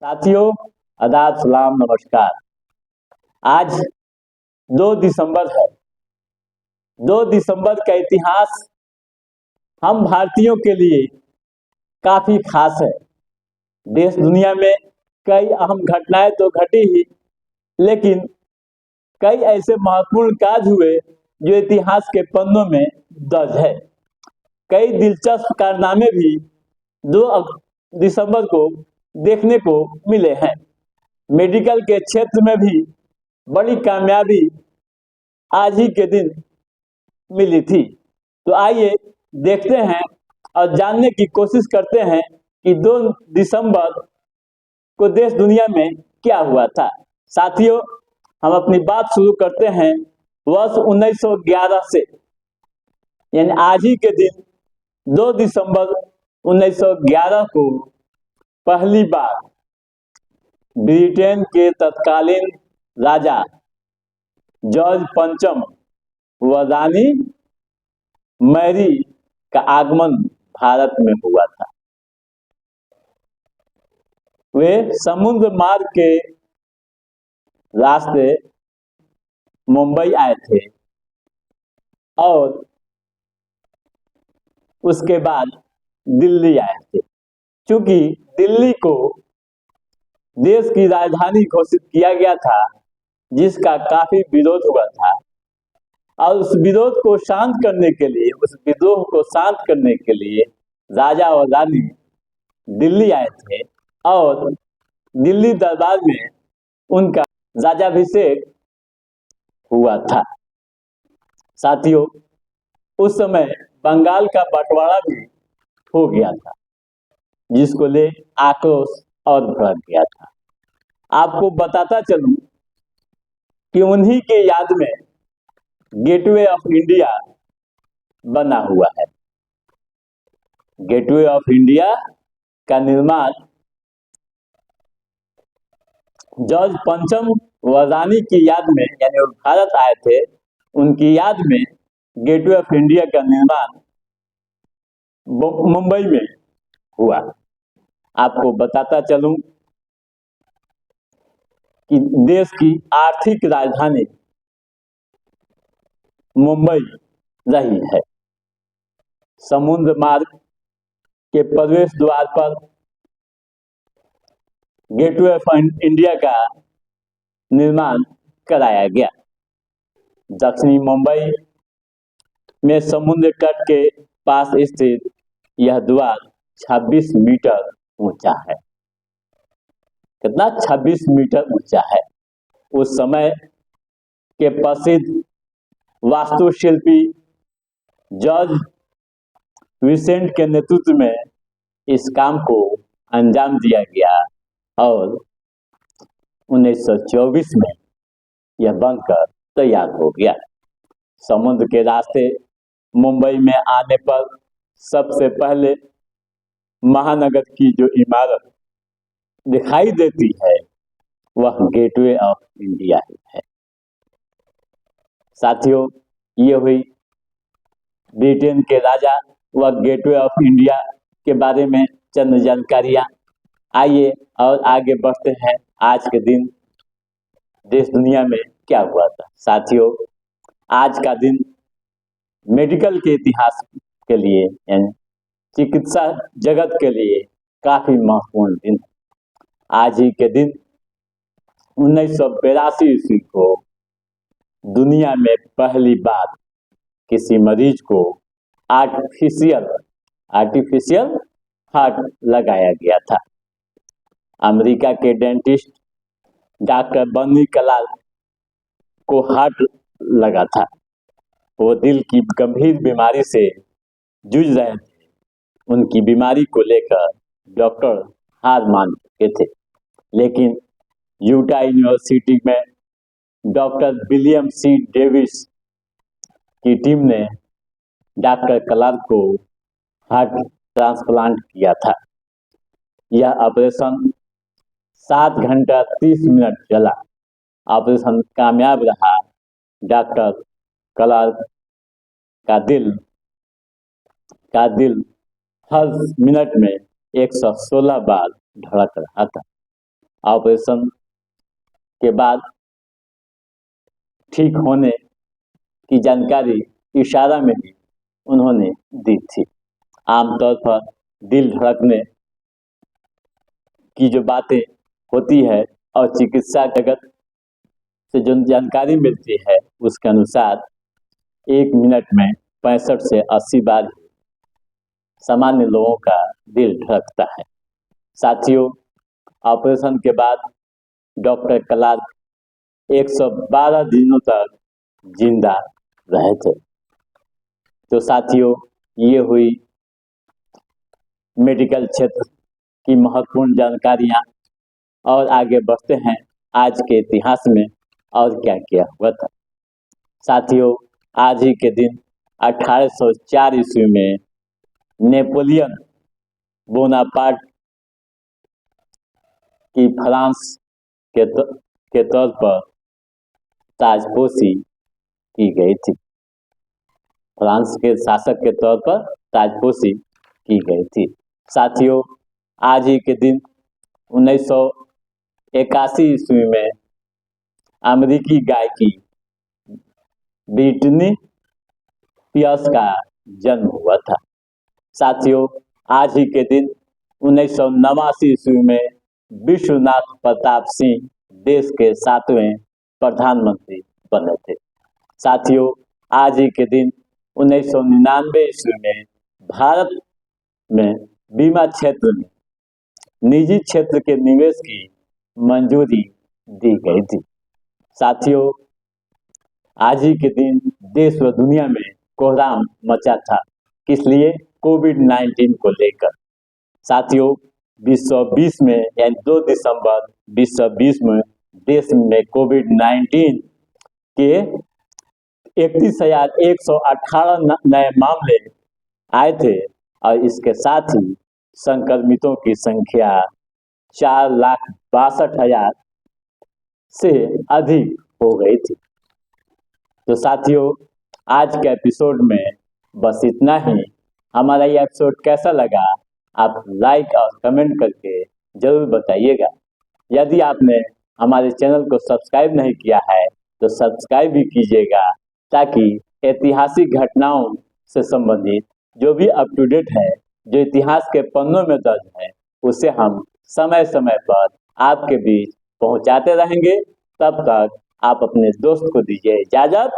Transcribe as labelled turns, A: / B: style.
A: साथियों, आदाब, सलाम, नमस्कार। आज 2 दिसंबर है। 2 दिसंबर का इतिहास हम भारतीयों के लिए काफी खास है। देश दुनिया में कई अहम घटनाएं तो घटी ही, लेकिन कई ऐसे महत्वपूर्ण कार्य हुए जो इतिहास के पन्नों में दर्ज है। कई दिलचस्प कारनामे भी 2 दिसंबर को देखने को मिले हैं। मेडिकल के क्षेत्र में भी बड़ी कामयाबी आज ही के दिन मिली थी। तो आइए देखते हैं और जानने की कोशिश करते हैं कि 2 दिसंबर को देश दुनिया में क्या हुआ था। साथियों, हम अपनी बात शुरू करते हैं वर्ष 1911 से, यानी आज ही के दिन 2 दिसंबर 1911 को पहली बार ब्रिटेन के तत्कालीन राजा जॉर्ज पंचम व रानी मैरी का आगमन भारत में हुआ था। वे समुद्र मार्ग के रास्ते मुंबई आए थे और उसके बाद दिल्ली आए थे। क्योंकि दिल्ली को देश की राजधानी घोषित किया गया था, जिसका काफी विरोध हुआ था, और उस विरोध को शांत करने के लिए, उस विद्रोह को शांत करने के लिए राजा और रानी दिल्ली आए थे और दिल्ली दरबार में उनका राजाभिषेक हुआ था। साथियों, उस समय बंगाल का बंटवारा भी हो गया था, जिसको ले आक्रोश और बढ़ गया था। आपको बताता चलूं कि उन्हीं के याद में गेटवे ऑफ इंडिया बना हुआ है। गेटवे ऑफ इंडिया का निर्माण जॉर्ज पंचम व रानी की याद में, यानी वो भारत आए थे, उनकी याद में गेटवे ऑफ इंडिया का निर्माण मुंबई में हुआ। आपको बताता चलूं कि देश की आर्थिक राजधानी मुंबई रही है। समुद्र मार्ग के प्रवेश द्वार पर गेटवे ऑफ इंडिया का निर्माण कराया गया। दक्षिणी मुंबई में समुद्र तट के पास स्थित यह द्वार 26 मीटर ऊंचा है। कितना? 26 मीटर ऊंचा है। उस समय के प्रसिद्ध वास्तुशिल्पी जॉर्ज विसेंट के नेतृत्व में इस काम को अंजाम दिया गया और 1924 में यह बनकर तैयार हो गया। समुद्र के रास्ते मुंबई में आने पर सबसे पहले महानगर की जो इमारत दिखाई देती है वह गेटवे ऑफ इंडिया ही है। साथियों, ये हुई ब्रिटेन के राजा व गेटवे ऑफ इंडिया के बारे में चंद जानकारियां। आइए और आगे बढ़ते हैं। आज के दिन देश दुनिया में क्या हुआ था। साथियों, आज का दिन मेडिकल के इतिहास के लिए, यानी चिकित्सा जगत के लिए काफी महत्वपूर्ण दिन है। आज ही के दिन 1982 ईस्वी को दुनिया में पहली बार किसी मरीज को आर्टिफिशियल हार्ट लगाया गया था। अमेरिका के डेंटिस्ट डॉक्टर बर्नी कलाल को हार्ट लगा था। वो दिल की गंभीर बीमारी से जूझ रहे थे। उनकी बीमारी को लेकर डॉक्टर हार मान चुके थे, लेकिन यूटा यूनिवर्सिटी में डॉक्टर विलियम सी डेविस की टीम ने डॉक्टर कलाल को हार्ट ट्रांसप्लांट किया था। यह ऑपरेशन 7 घंटा 30 मिनट चला। ऑपरेशन कामयाब रहा। डॉक्टर कलाल का दिल हर मिनट में 116 बार धड़क रहा था। ऑपरेशन के बाद ठीक होने की जानकारी इशारा में ही उन्होंने दी थी। आमतौर पर दिल धड़कने की जो बातें होती है और चिकित्सा जगत से जो जानकारी मिलती है उसके अनुसार 1 मिनट में 65 से 80 बार सामान्य लोगों का दिल धड़कता है। साथियों, ऑपरेशन के बाद डॉक्टर क्लार्क 112 दिनों तक जिंदा रहे थे। तो साथियों, ये हुई मेडिकल क्षेत्र की महत्वपूर्ण जानकारियां। और आगे बढ़ते हैं आज के इतिहास में और क्या क्या हुआ था। साथियों, आज ही के दिन 1804 ईस्वी में नेपोलियन बोनापार्ट की फ्रांस के तौर पर ताजपोशी की गई थी। फ्रांस के शासक के तौर पर ताजपोशी की गई थी। साथियों, आज ही के दिन 1981 ईस्वी में अमेरिकी गायकी ब्रिटनी स्पीयर्स का जन्म हुआ था। साथियों, आज ही के दिन 1989 ईस्वी में विश्वनाथ प्रताप सिंह देश के 7वें प्रधानमंत्री बने थे। साथियों, आज ही के दिन 1999 ईस्वी में भारत में बीमा क्षेत्र में निजी क्षेत्र के निवेश की मंजूरी दी गई थी। साथियों, आज ही के दिन देश व दुनिया में कोहराम मचा था। किस लिए? कोविड-19 को लेकर। साथियों, 2020 में यानी 2 दिसंबर 2020 में देश में कोविड-19 के 31,118 नए मामले आए थे और इसके साथ ही संक्रमितों की संख्या 4,62,000 से अधिक हो गई थी। तो साथियों, आज के एपिसोड में बस इतना ही। हमारा ये एपिसोड कैसा लगा आप लाइक और कमेंट करके जरूर बताइएगा। यदि आपने हमारे चैनल को सब्सक्राइब नहीं किया है तो सब्सक्राइब भी कीजिएगा, ताकि ऐतिहासिक घटनाओं से संबंधित जो भी अप टू डेट है, जो इतिहास के पन्नों में दर्ज है, उसे हम समय समय पर आपके बीच पहुंचाते रहेंगे। तब तक आप अपने दोस्त को दीजिए इजाजत।